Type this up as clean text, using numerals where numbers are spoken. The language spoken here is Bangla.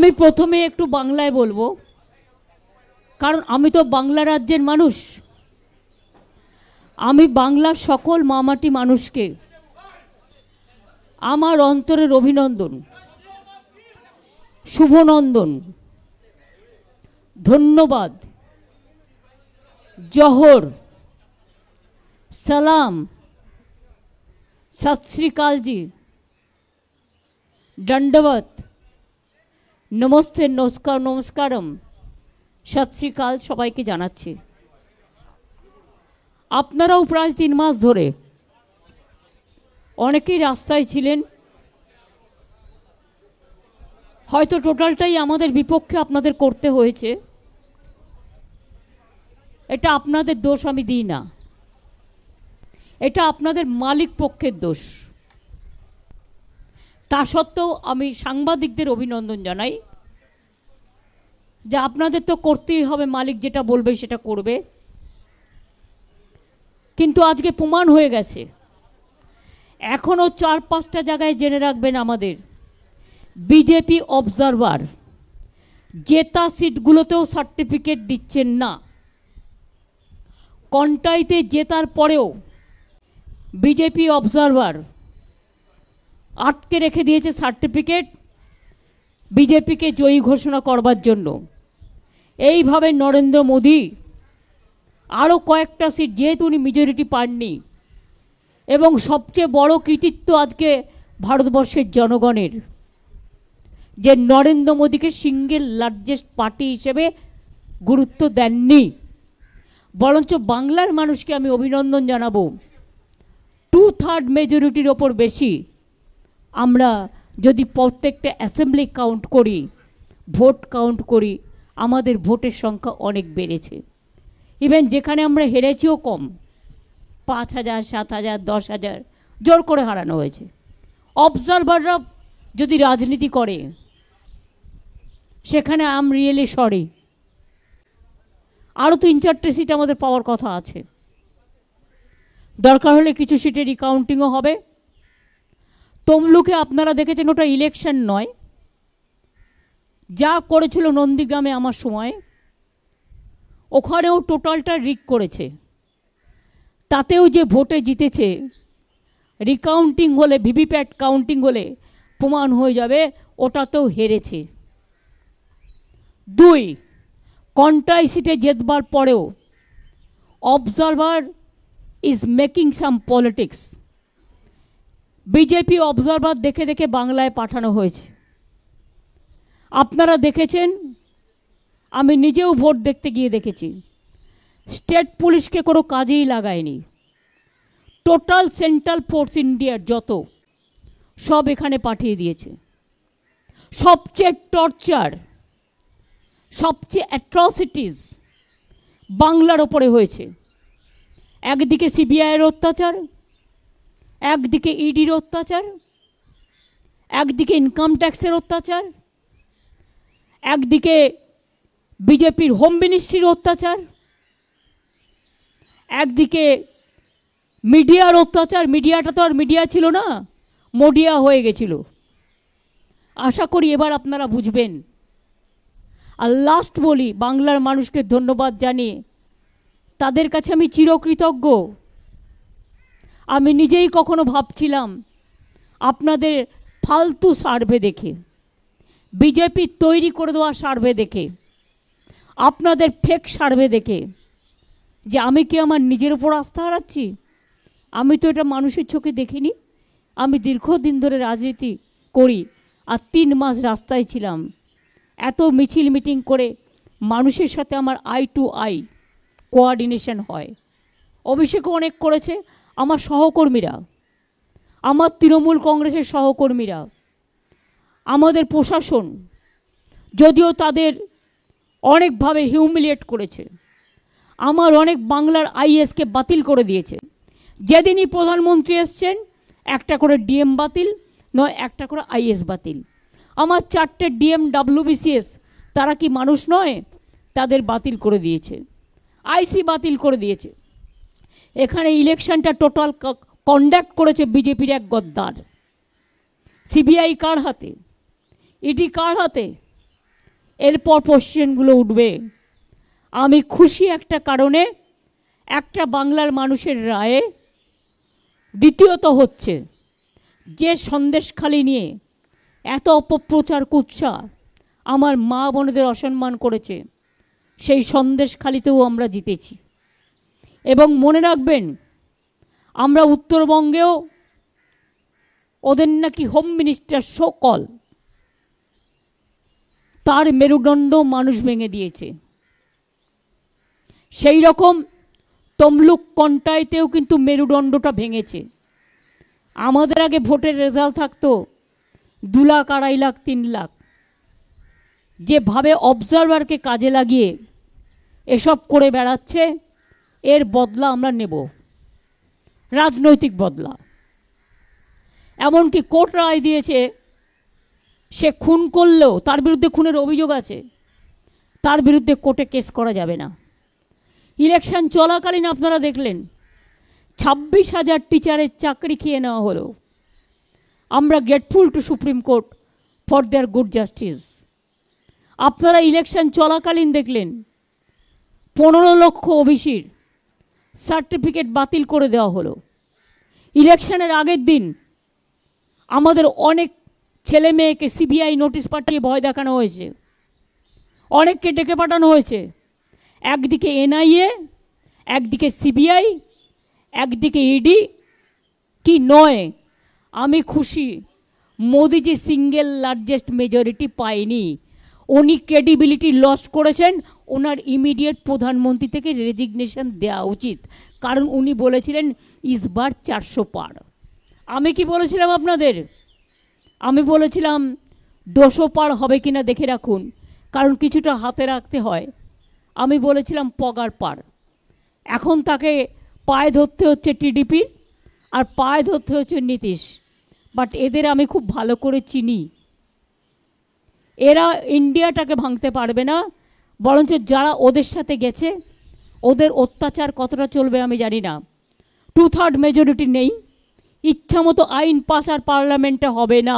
আমি প্রথমে একটু বাংলায় বলবো, কারণ আমি তো বাংলা রাজ্যের মানুষ। আমি বাংলার সকল মামাটি মানুষকে আমার অন্তরের অভিনন্দন, শুভনন্দন, ধন্যবাদ, জোহর, সালাম, सत श्री अकाल जी, दंडवत, नमस्ते, नमस्कार, नमस्कारम, सत श्री अकाल सबाइके जानाচ্ছি। আপনারাও প্রায় 3 মাস ধরে অনেকেই রাস্তায় ছিলেন, হয়তো টোটালটাই আমাদের বিপক্ষে আপনাদের করতে হয়েছে। এটা আপনাদের দোষ আমি দিই না, এটা আপনাদের মালিক পক্ষের দোষ। তা সত্ত্বেও আমি সাংবাদিকদের অভিনন্দন জানাই যে আপনাদের তো করতেই হবে, মালিক যেটা বলবে সেটা করবে। কিন্তু আজকে প্রমাণ হয়ে গেছে, এখনও 4-5টা জায়গায় জেনে রাখবেন, আমাদের বিজেপি অবজারভার জেতা সিটগুলোতেও সার্টিফিকেট দিচ্ছেন না। কন্টাইতে জেতার পরেও বিজেপি অবজারভার আটকে রেখে দিয়েছে সার্টিফিকেট বিজেপিকে জয়ী ঘোষণা করবার জন্য। এইভাবে নরেন্দ্র মোদী আরও কয়েকটা সিট, যেহেতু উনি মেজরিটি পাননি, এবং সবচেয়ে বড় কৃতিত্ব আজকে ভারতবর্ষের জনগণের, যে নরেন্দ্র মোদীকে সিঙ্গেল লার্জেস্ট পার্টি হিসেবে গুরুত্ব দেননি, বরঞ্চ বাংলার মানুষকে আমি অভিনন্দন জানাবো। 2/3 মেজরিটির ওপর বেশি আমরা যদি প্রত্যেকটা অ্যাসেম্বলি কাউন্ট করি, ভোট কাউন্ট করি, আমাদের ভোটের সংখ্যা অনেক বেড়েছে। ইভেন যেখানে আমরা হেরেছিও কম, 5,000, 7,000, 10,000 জোর করে হারানো হয়েছে। অবজারভাররা যদি রাজনীতি করে সেখানে আম রিয়েলি সরি, আরও 3-4টে সিট আমাদের পাওয়ার কথা আছে। দরকার হলে কিছু সিটে রিকাউন্টিংও হবে। তমলুকে আপনারা দেখেছেন, ওটা ইলেকশন নয়, যা করেছিল নন্দীগ্রামে আমার সময়, ওখানেও টোটালটা রিক করেছে। তাতেও যে ভোটে জিতেছে, রিকাউন্টিং হলে, ভিভিপ্যাট কাউন্টিং হলে প্রমাণ হয়ে যাবে ওটাতেও হেরেছে। 2, কন্টাই সিটে জেতবার পরেও observer is making some politics. BJP observer দেখে দেখে বাংলায় পাঠানো হয়েছে। আপনারা দেখেছেন, আমি নিজেও ভোট দেখতে গিয়ে দেখেছি, স্টেট পুলিশকে কোনো কাজেই লাগায়নি। টোটাল সেন্ট্রাল ফোর্স ইন্ডিয়ার যত সব এখানে পাঠিয়ে দিয়েছে। সবচেয়ে টর্চার, সবচেয়ে অ্যাট্রসিটিস বাংলার ওপরে হয়েছে। একদিকে সিবিআইয়ের অত্যাচার, একদিকে ইডির অত্যাচার, একদিকে ইনকাম ট্যাক্সের অত্যাচার, একদিকে বিজেপির হোম মিনিস্ট্রির অত্যাচার, একদিকে মিডিয়ার অত্যাচার। মিডিয়াটা তো আর মিডিয়া ছিল না, মোডিয়া হয়ে গেছিল। আশা করি এবার আপনারা বুঝবেন। আর লাস্ট বলি, বাংলার মানুষকে ধন্যবাদ জানিয়ে তাদের কাছে আমি চিরকৃতজ্ঞ। আমি নিজেই কখনো ভাবছিলাম আপনাদের ফালতু সার্ভে দেখে, বিজেপি তৈরি করে দেওয়া সার্ভে দেখে, আপনাদের ফেক সার্ভে দেখে, যে আমি কি আমার নিজের উপর আস্থা হারাচ্ছি? আমি তো এটা মানুষের চোখে দেখিনি। আমি দীর্ঘদিন ধরে রাজনীতি করি, আর 3 মাস রাস্তায় ছিলাম। এত মিছিল মিটিং করে মানুষের সাথে আমার আই টু আই কোঅর্ডিনেশন হয়। অভিষেকও অনেক করেছে, আমার সহকর্মীরা, আমার তৃণমূল কংগ্রেসের সহকর্মীরা, আমাদের প্রশাসন, যদিও তাদের অনেকভাবে হিউমিলিয়েট করেছে। আমার অনেক বাংলার আইএসকে বাতিল করে দিয়েছে। যেদিনই প্রধানমন্ত্রী এসছেন, একটা করে ডিএম বাতিল, নয় একটা করে আইএস বাতিল। আমার 4টে ডিএম WBCS, তারা কি মানুষ নয়? তাদের বাতিল করে দিয়েছে, আইসি বাতিল করে দিয়েছে। এখানে ইলেকশনটা টোটাল কন্ডাক্ট করেছে বিজেপির এক গদ্দার। সিবিআই কার হাতে? ইডি কার হাতে? এরপর পশ্চিমগুলো উঠবে। আমি খুশি একটা কারণে, একটা বাংলার মানুষের রায়ে। দ্বিতীয়ত হচ্ছে যে সন্দেশখালি নিয়ে এত অপপ্রচার কুৎসা আমার মা বোনেদের অসম্মান করেছে, সেই সন্দেশখালিতেও আমরা জিতেছি। এবং মনে রাখবেন, আমরা উত্তরবঙ্গেও ওদের নাকি হোম মিনিস্টার সকল, তার মেরুদণ্ড মানুষ ভেঙে দিয়েছে। সেই রকম তমলুক কন্টাইতেও কিন্তু মেরুদণ্ডটা ভেঙেছে। আমাদের আগে ভোটের রেজাল্ট থাকতো 2 লাখ, 2.5 লাখ, 3 লাখ। যেভাবে অবজারভারকে কাজে লাগিয়ে এসব করে বেড়াচ্ছে, এর বদলা আমরা নেব, রাজনৈতিক বদলা। এমনকি কোর্ট রায় দিয়েছে, সে খুন করলেও, তার বিরুদ্ধে খুনের অভিযোগ আছে, তার বিরুদ্ধে কোর্টে কেস করা যাবে না। ইলেকশন চলাকালীন আপনারা দেখলেন 26,000 টিচারের চাকরি খেয়ে নেওয়া হলো। আমরা grateful to supreme court for their good justice. আপনারা ইলেকশন চলাকালীন দেখলেন 15 লক্ষ ওবিসির সার্টিফিকেট বাতিল করে দেওয়া হলো। ইলেকশনের আগের দিন আমাদের অনেক ছেলে মেয়েকে সিবিআই নোটিশ পাঠিয়ে ভয় দেখানো হয়েছে, অনেককে ডেকে পাঠানো হয়েছে। একদিকে এনআইএ, একদিকে সিবিআই, একদিকে ইডি। কি নয়, আমি খুশি মোদিজি সিঙ্গেল লার্জেস্ট মেজরিটি পায়নি। উনি ক্রেডিবিলিটি লস করেছেন। ওনার ইমিডিয়েট প্রধানমন্ত্রী থেকে রেজিগনেশন দেওয়া উচিত, কারণ উনি বলেছিলেন ইসবার 400 পার। আমি কি বলেছিলাম আপনাদের? আমি বলেছিলাম 200 পার হবে কিনা দেখে রাখুন, কারণ কিছুটা হাতে রাখতে হয়। আমি বলেছিলাম পগার পার। এখন তাকে পায়ে ধরতে হচ্ছে টিডিপি, আর পায়ে ধরতে হচ্ছে নীতিশ। বাট এদের আমি খুব ভালো করে চিনি, এরা ইন্ডিয়াটাকে ভাঙতে পারবে না। বরঞ্চ যারা ওদের সাথে গেছে, ওদের অত্যাচার কতটা চলবে আমি জানি না। 2/3 মেজরিটি নেই, ইচ্ছা মতো আইন পাস আর পার্লামেন্টে হবে না।